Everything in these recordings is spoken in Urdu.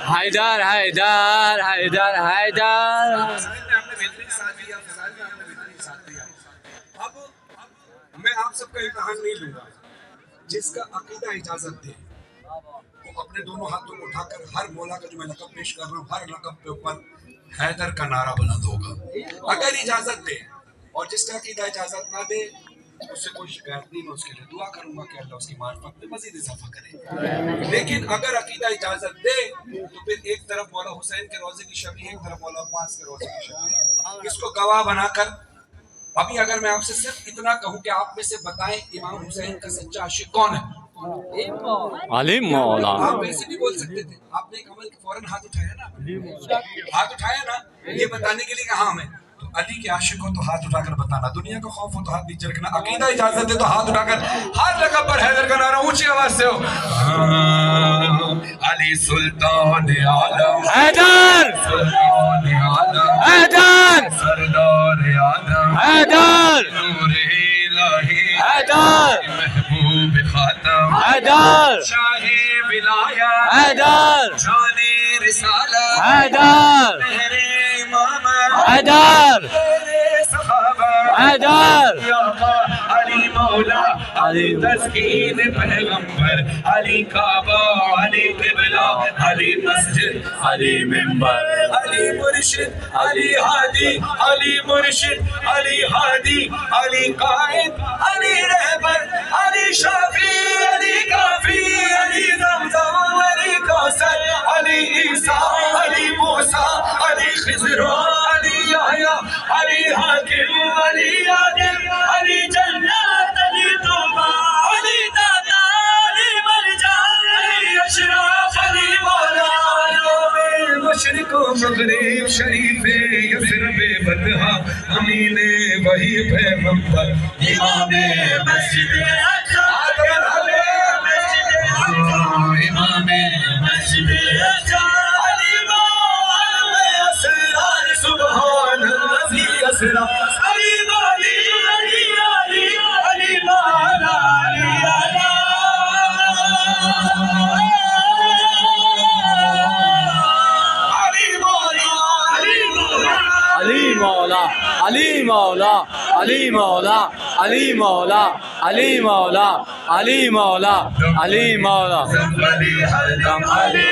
حیدر حیدر حیدر حیدر. اب میں آپ سب کا امتحان نہیں لوں گا. جس کا عقیدہ اجازت دے وہ اپنے دونوں ہاتھوں کو اٹھا کر ہر مولا کا جو میں لقب پیش کر رہا ہوں ہر لقب کے اوپر حیدر کا نعرہ بلند ہوگا اگر اجازت دے. اور جس کا عقیدہ اجازت نہ دے اس سے کوئی شکایت نہیں. میں اس کے لیے دعا کروں گا کہ اللہ اس کی معرفت میں مزید اضافہ کرے. لیکن اگر عقیدہ اجازت دے تو پھر ایک طرف مولا حسین کے روضے کی شبیہ ایک طرف مولا عباس کے روضے کی شبیہ اس کو گواہ بنا کر. ابھی اگر میں آپ سے صرف اتنا کہوں کہ آپ میں سے بتائیں امام حسین کا سچا عاشق کون ہے؟ علی مولا. آپ ویسے بھی بول سکتے تھے. آپ نے ایک عمل کے فوراً ہاتھ اٹھایا نا. ہاتھ اٹھایا نا یہ بتانے کے لیے کہ ہاں میں تو علی کے عاشق ہو تو ہاتھ اٹھا کر بتانا. دنیا کا خوف ہو تو ہاتھ نیچے رکھنا. عقیدہ اجازت دے تو ہاتھ اٹھا کر ہر جگہ پر حیدر کا نعرہ اونچی آواز سے ہو. علی سلطان عالم حیدر سلطان عالم حیدر سردار عالم حیدر نور الہی حیدر محبوب خاتم حیدر شاہ ولایت حیدر جانی رسالت حیدر مہر امام حیدر میرے صحابہ حیدر یا اللہ علی مولا علی تسکین پیغمبر علی کعبہ علی قبلہ علی مسجد علی منبر علی مرشد علی ہادی علی مرشد علی ہادی علی قائد علی رہبر علی شافی علی کافی علی زمزم علی کوثر علی عیسیٰ علی موسیٰ علی خضر علی یحییٰ علی حاکم علی عادل علی جنات علی توبہ علی دادا علی مرجان علی اشراف علی مولا یوم مشرق و مغرب شریف یثرب بدہا امین وحی پیغمبر امام مسجد اقصی امام مسجد اقصی علی مولا اسرار سبحان الذی اسرا علی علی علی علی علی مولا علی مولا علی مولا علی مولا علی مولا علی مولا علی مولا علی مولا علی ہر دم علی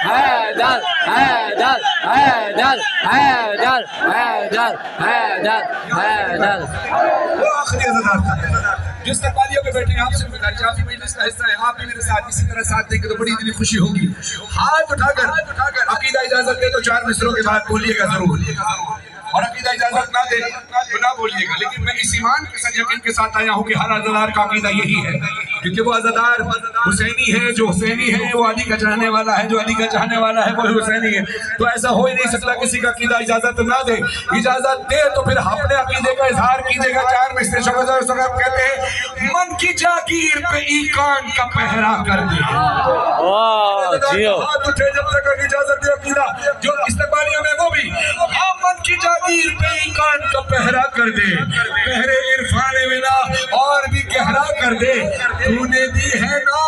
حیدر حیدر حیدر حیدر حیدر حیدر حیدر. وہ آخری عزادار تھا جو استقبالیوں پہ بیٹھے ہیں. آپ سے گزارش ہے آپ بھی مجلس کا حصہ ہے. آپ بھی میرے ساتھ اسی طرح ساتھ دیں گے تو بڑی دلی خوشی ہوگی. ہاتھ اٹھا کر عقیدہ اجازت دے تو 4 مصروں کے بعد بولیے گا ضرور. اور عقیدہ اجازت نہ دے تو نہ بولیے گا. لیکن میں اس ایمان کے ساتھ یقین کے ساتھ آیا ہوں کہ ہر عزادار کا عقیدہ یہی ہے کیونکہ وہ عزادار حسینی ہے جو حسینی ہے وہ علی کا چاہنے والا ہے جو علی کا چاہنے والا ہے وہ حسینی ہے. تو ایسا ہو ہی نہیں سکتا کسی کا عقیدہ اجازت نہ دے. اجازت دے تو پھر اپنے عقیدے کا اظہار کیجیے گا. 4 مصرے شوکت صاحب کہتے ہیں من کی جاگیر پہ ایقان کا پہرا کر دے. ہاتھ اٹھے جب تک اجازت دے عقیدہ جو استقبالیوں میں وہ بھی من کی جاگیر پہ ایقان کا پہرا کر دے. پہرے عرفان ولا اور بھی گہرا کر دے. تو نے دی ہے نا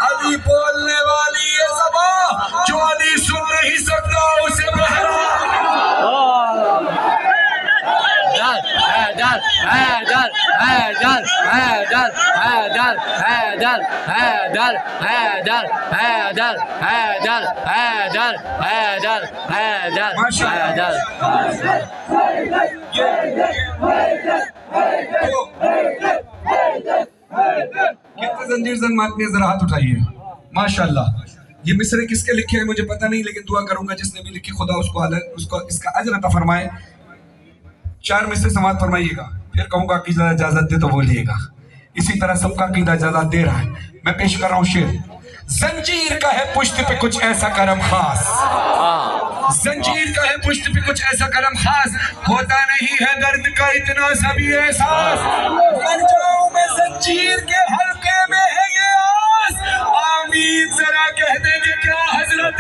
علی بولنے والی یہ زبان جو علی سن نہیں سکتا اسے بہرا. حیدر حیدر حیدر حیدر حیدر حیدر حیدر حیدر حیدر حیدر حیدر حیدر حیدر حیدر. کتنے زنجیر زن ماتمی ہیں ذرا ہاتھ اٹھائیے. ماشاءاللہ. یہ مصرے کس کے لکھے ہیں مجھے پتہ نہیں لیکن دعا کروں گا جس نے بھی لکھی خدا اس کو اس کا اجر عطا فرمائے. 4 مصرے سماعت فرمائیے گا پھر کہوں گا عقیدہ اجازت دے تو بولیے گا. اسی طرح سب کا عقیدہ اجازت دے رہا ہے. میں پیش کر رہا ہوں شعر. زنجیر کا ہے پشت پہ کچھ ایسا کرم خاص. زنجیر کا ہے پشت پہ کچھ ایسا کرم خاص ہوتا نہیں ہے درد کا اتنا سا بھی احساس. مر جاؤں میں زنجیر کے حلقے میں ہے یہ آس. آمین ذرا کہہ دیں گے کیا حضرت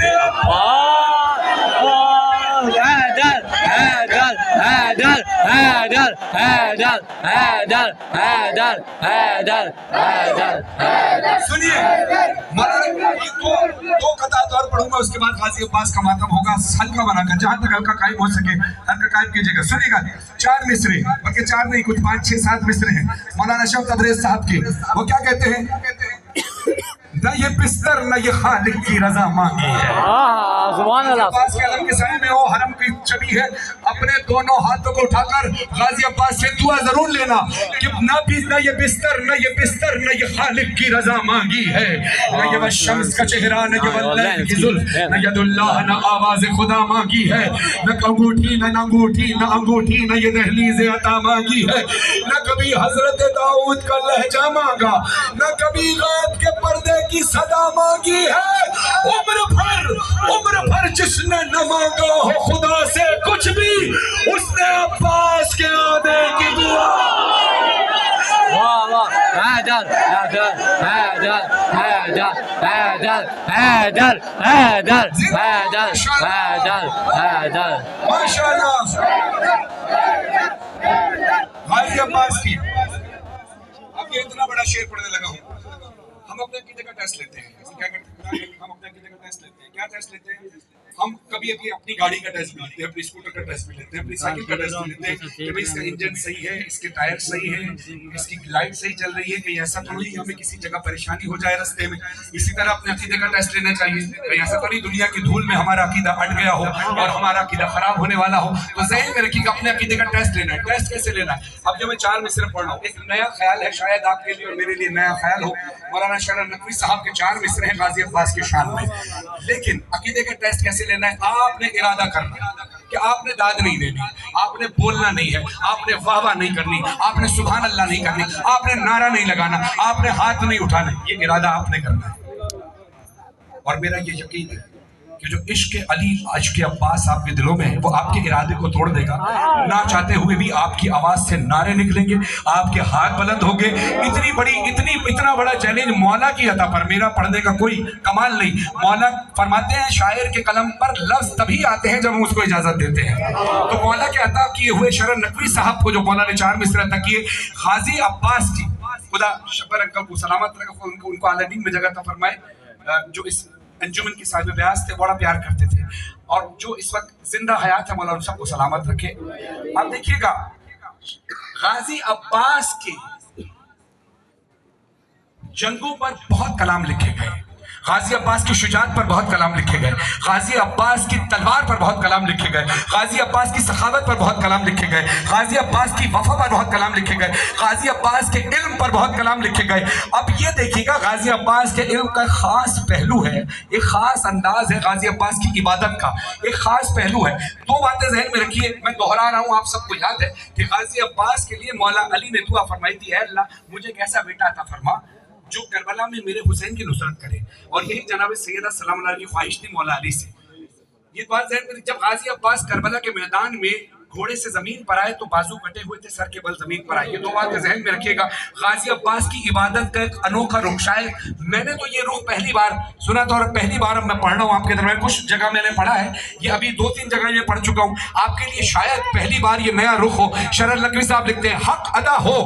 حیدر حیدر حیدر حیدر حیدر حیدر حیدر. سنیے مولانا دو قطعات اور پڑھوں گا، اس کے بعد غازی عباس کا ماتم ہوگا ہلکا بنا کر، جہاں تک ہلکا قائم ہو سکے ہلکا قائم کیجیے گا. سنیے گا 4 مصرے، بلکہ 4 نہیں کچھ 5 6 7 مصرے ہیں مولانا شاہ تبریز صاحب کے. وہ کیا کہتے ہیں؟ نہ یہ بستر نہ یہ خالق کی رضا مانگی ہے. سبحان اللہ. عباس کے علم کے سائے میں وہ حرم کی چھبی ہے. اپنے دونوں ہاتھوں کو اٹھا کر غازی عباس سے دعا ضرور لینا کہ نہ یہ بستر نہ یہ خالق کی رضا مانگی ہے. نہ یہ والشمس کا چہرہ، نہ یہ واللیل کی زلف، نہ ید اللہ، نہ آواز خدا مانگی ہے. نہ انگوٹھی نہ یہ دہلیز عطا مانگی ہے. نہ کبھی حضرت داؤد کا لہجہ مانگا، نہ کبھی غیب کے پردے کی صدا مانگی ہے. عمر بھر جس نے نہ مانگا ہو خدا سے کچھ بھی، اس نے عباس کے آنے کی دعا. واہ واہ. حیدر حیدر حیدر حیدر حیدر حیدر حیدر حیدر حیدر حیدر. ماشاءاللہ. غازی عباس کی اب یہ اتنا بڑا شعر پڑھنے لگا ہوں. ہم اپنے عقیدے کا ٹیسٹ لیتے ہیں. کیا کرتے ہیں؟ ہم اپنے عقیدے کا ٹیسٹ لیتے ہیں. کیا ٹیسٹ لیتے ہیں؟ ہم کبھی اپنی گاڑی کا ٹیسٹ بھی لیتے ہیں، اپنی اسکوٹر کا ٹیسٹ بھی لیتے ہیں، اپنی سائیکل کا ٹیسٹ بھی لیتے ہیں کہ بھئی اس کا انجن صحیح ہے، اس کے ٹائر صحیح ہے، اس کی لائٹ صحیح چل رہی ہے، کہیں ایسا تو نہیں ہمیں کسی جگہ پریشانی ہو جائے رستے میں. اسی طرح اپنے عقیدے کا ٹیسٹ لینا چاہیے. کہیں ایسا تو نہیں دنیا کی دھول میں ہمارا عقیدہ اٹ گیا ہو اور ہمارا عقیدہ خراب ہونے والا ہو. تو ذہن میں رکھیے کہ اپنے عقیدے کا ٹیسٹ لینا ہے. ٹیسٹ کیسے لینا ہے؟ اب جو میں 4 مصرے پڑھ رہا ہوں، ایک نیا خیال ہے، شاید آپ کے لیے اور میرے لیے نیا خیال ہو. مولانا شرح نقوی صاحب کے 4 مصرے ہیں غازی عباس کے شان میں. لیکن عقیدے کا ٹیسٹ کیسے لینا ہے؟ آپ نے ارادہ کرنا کہ آپ نے داد نہیں دینی، آپ نے بولنا نہیں ہے، آپ نے واہ واہ نہیں کرنی، آپ نے سبحان اللہ نہیں کرنی، آپ نے نعرہ نہیں لگانا، آپ نے ہاتھ نہیں اٹھانا. یہ ارادہ آپ نے کرنا ہے. اور میرا یہ یقین ہے کہ جو عشق علی عشق عباس آپ کے دلوں میں ہے وہ آپ کے ارادے کو توڑ دے گا. نہ چاہتے ہوئے بھی آپ کی آواز سے نعرے نکلیں گے، آپ کے ہاتھ بلند ہوں گے. اتنا بڑا چیلنج مولا کی عطا پر میرا پڑھنے کا کوئی کمال نہیں. مولا فرماتے ہیں شاعر کے قلم پر لفظ تبھی آتے ہیں جب ہم اس کو اجازت دیتے ہیں. تو مولا کے عطا کیے ہوئے شرح نقوی صاحب کو جو مولا نے 4 مصرے عطا کیے، غازی عباس کی خدا شبر انکل کو سلامت رکھے، ان کو عالمین میں جگہ عطا فرمائے. جو اس انجمن کے صاحب بیاض تھے، بڑا پیار کرتے تھے، اور جو اس وقت زندہ حیات ہے، مولا ان سب کو سلامت رکھے. اب دیکھیے گا غازی عباس کے جنگوں پر بہت کلام لکھے گئے، غازی عباس کی شجاعت پر بہت کلام لکھے گئے، غازی عباس کی تلوار پر بہت کلام لکھے گئے، غازی عباس کی سخاوت پر بہت کلام لکھے گئے، غازی عباس کی وفا پر بہت کلام لکھے گئے، غازی عباس کے علم پر بہت کلام لکھے گئے. اب یہ دیکھیے گا غازی عباس کے علم کا خاص پہلو ہے، ایک خاص انداز ہے غازی عباس کی عبادت کا، ایک خاص پہلو ہے. 2 باتیں ذہن میں رکھیے، میں دہرا رہا ہوں، آپ سب کو یاد ہے کہ غازی عباس کے لیے مولا علی نے دعا فرمائی تھی، اے اللہ مجھے ایک ایسا بیٹا عطا فرما جو کربلا میں میرے حسین کی نصرت کرے. اور یہی جناب سیدہ سلام اللہ کی خواہش تھی مولا علی سے. یہ بات ذہن میں، جب غازی عباس کربلا کے میدان میں گھوڑے سے زمین پر آئے تو بازو کٹے ہوئے تھے، سر کے بل زمین پر آئے. یہ 2 باتیں ذہن میں رکھیے گا. غازی عباس کی عبادت کا ایک انوکھا رخ، شاید میں نے تو یہ رخ پہلی بار سنا تھا، اور پہلی بار اب میں پڑھ رہا ہوں آپ کے درمیان. کچھ جگہ میں نے پڑھا ہے، یہ ابھی 2-3 جگہ میں پڑھ چکا ہوں، آپ کے لیے شاید پہلی بار یہ نیا رخ ہو. شرح نقوی صاحب لکھتے ہیں حق ادا ہو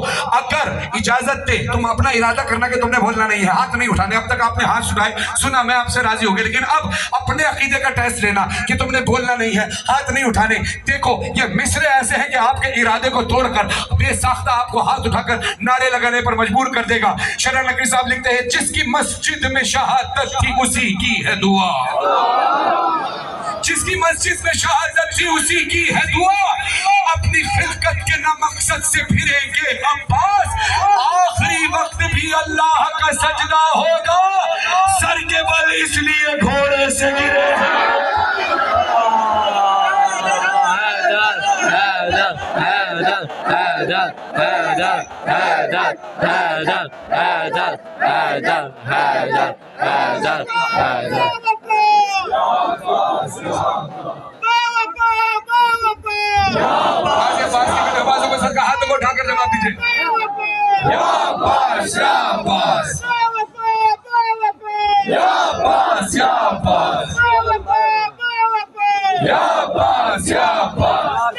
اگر اجازت دے تم اپنا ارادہ کرنا کہ تم نے بولنا نہیں ہے، ہاتھ نہیں اٹھانے. اب تک آپ نے ہاتھ اٹھائے، سنا، میں آپ سے راضی ہو گیا، لیکن اب اپنے عقیدے کا ٹیسٹ لینا کہ تم نے بولنا نہیں ہے، ہاتھ نہیں اٹھانے. دیکھو یہ مصرے ایسے ہیں کہ آپ کے ارادے کو توڑ کر بے ساختہ آپ کو ہاتھ اٹھا کر نعرے لگانے پر مجبور کر دے گا. شرح نقوی صاحب لکھتے ہیں جس کی مسجد میں شہادت تھی اسی کی ہے دعا، جس کی مسجد میں شہادت تھی اسی کی ہے دعا. اپنی خلقت کے نہ مقصد سے پھریں گے عباس، آخری وقت بھی اللہ کا سجدہ ہوگا، سر کے بل اس لیے گھوڑے سے گرے. حیدر حیدر حیدر حیدر حیدر حیدر حیدر حیدر حیدر حیدر. آوازوں کو سر کا ہاتھ کو اٹھا کر جواب دیجیے. یا عباس یا عباس یا عباس یا عباس یا عباس یا عباس.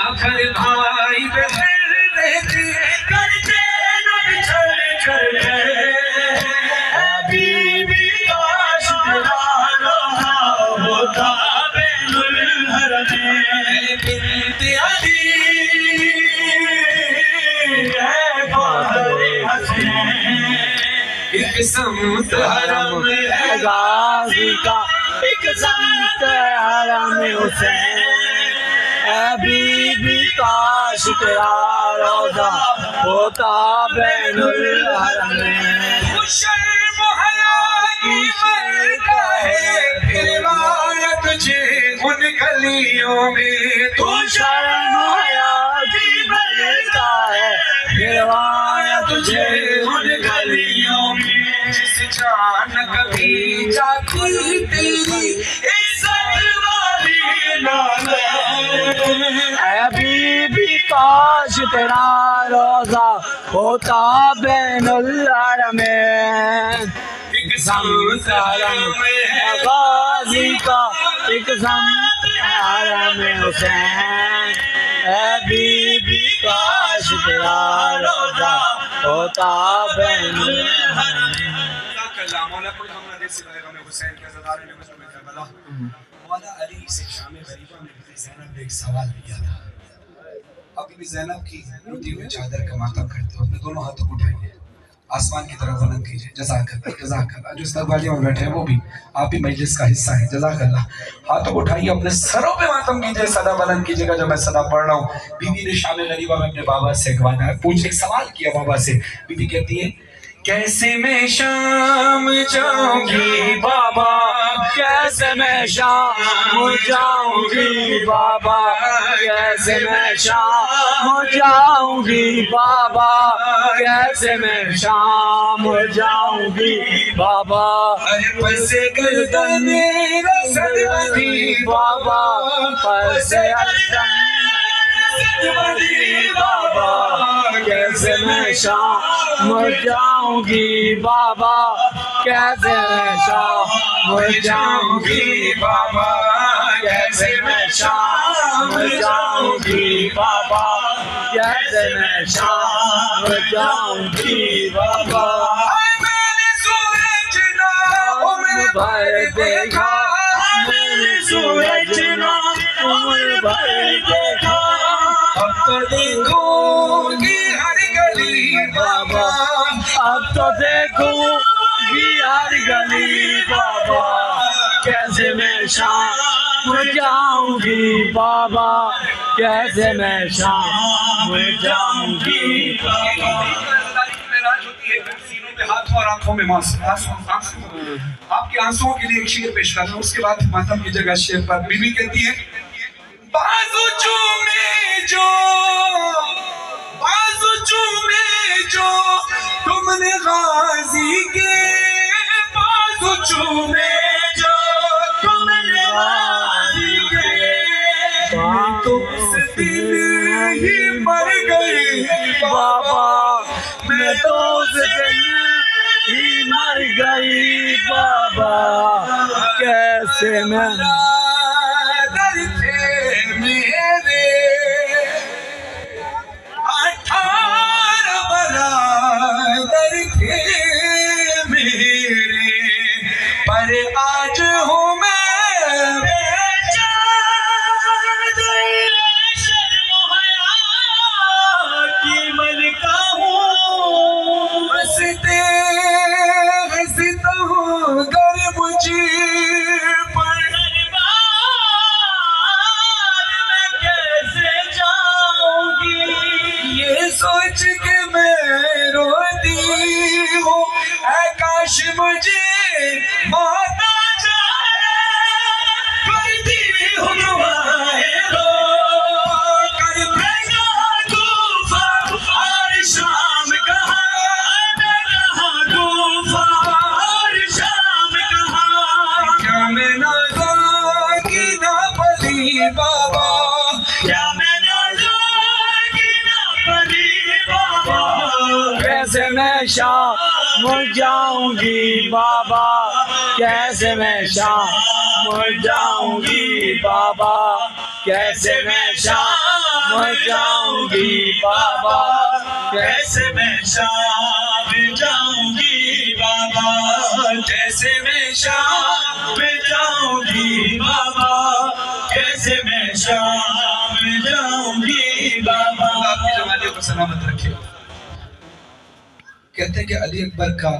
آخر بھائی بہن رہتے کرتے نہ بچھڑ کر حبیبی کاش تیرا روزہ ہوتا بین الحرمین بنت علی اے فاطر حسین ایک سمت حرم ہے غازی کا ایک سمت حرم حسین حبیبی کاش تیرا روزہ ہوتا بین الحرمین شرم و حیا کی مرتا ہے روایت تجھے ان گلیوں میں تو شرم و حیا کی مرتا ہے روایت تجھے ان گلیوں میں جس جان کبھی جاتی تیری عزت والی نالے حبیبی کاش تیرا روزہ ہوتا بین الحرمین ایک سمت حرم غازی کا ایک سمت حرم حسین حبیبی کاش تیرا روزہ ہوتا بین الحرمین مولا کوئی غم نہ دے سوائے غم حسین کے عزادارے میں مجمع کربلا مولا علی سے شام غریبہ میں بی زینب نے ایک سوال کیا تھا اب بی زینب کی اڑتی ہوئی چادر کا ماتم کرتے ہو اپنے دونوں ہاتھوں کو اٹھائیے آسمان کی طرف بلند کیجئے جزاک اللہ جو استقبالیہ میں بیٹھے ہیں وہ بھی آپ بھی مجلس کا حصہ ہیں جزاک اللہ ہاتھوں کو اٹھائیے اپنے سروں پہ ماتم کیجئے صدا بلند کیجئے گا جب میں صدا پڑھ رہا ہوں بی بی نے شام غریبہ میں اپنے بابا سے ایک سوال کیا بابا سے بی بی کہتی ہے کیسے میں شام جاؤں گی بابا کیسے میں شام جاؤں گی بابا کیسے میں شام جاؤں گی بابا کیسے میں شام جاؤں گی بابا پس گردن رسد مدی بابا پس گردن بابا کیسے میں شام جاؤں گی بابا کیسے میں شام جاؤں گی بابا کیسے میں شام جاؤں گی بابا کیسے میں شام جاؤں گی بابا میں نے سورج نہ عمر بھر دیکھا میں نے سورج نہ عمر بھر دیکھا اب تو دیکھوں گی ہر گلی بابا اب تو دیکھوں گی ہر گلی بابا کیسے میں شام جاؤں گی بابا کیسے میں شام جاؤں گی بابا سینوں پہ ہاتھوں اور آنکھوں میں آپ کے آنسوؤں کے لیے ایک شعر پیش کرنا اس کے بعد ماتم کی جگہ شعر پر بی بی کہتی ہے بازو چومے جو تم نے غازی کے بازو چومے جو تم نے غازی کے تو اس دن ہی مر گئی بابا میں تو اس دن ہی مر گئی بابا کیسے میں پر آج ہوں میں شرم و حیا کی ملکہ ہوں ہنستے ہنستا ہوں گر مجھے پر میں کیسے جاؤں گی یہ سوچ کے میں روتی ہوں اے کاش مجھے موت آ جائے کرتی ہوں دعائیں کر بھیجا طوفان اور شام کہاں طوفان اور شام کہاں کیا میں نازا کی نہ پلی بابا کیا میں نازا کی نہ پلی بابا کیسے میں شام جاؤں گی بابا کیسے میں شام جاؤں گی بابا کیسے میں شام میں جاؤں گی بابا کیسے میں شام میں جاؤں گی بابا کیسے میں شام میں جاؤں گی بابا کیسے میں شام میں جاؤں گی بابا آپ کی جوانیوں کو سلامت رکھے. کہتے ہیں کہ علی اکبر کا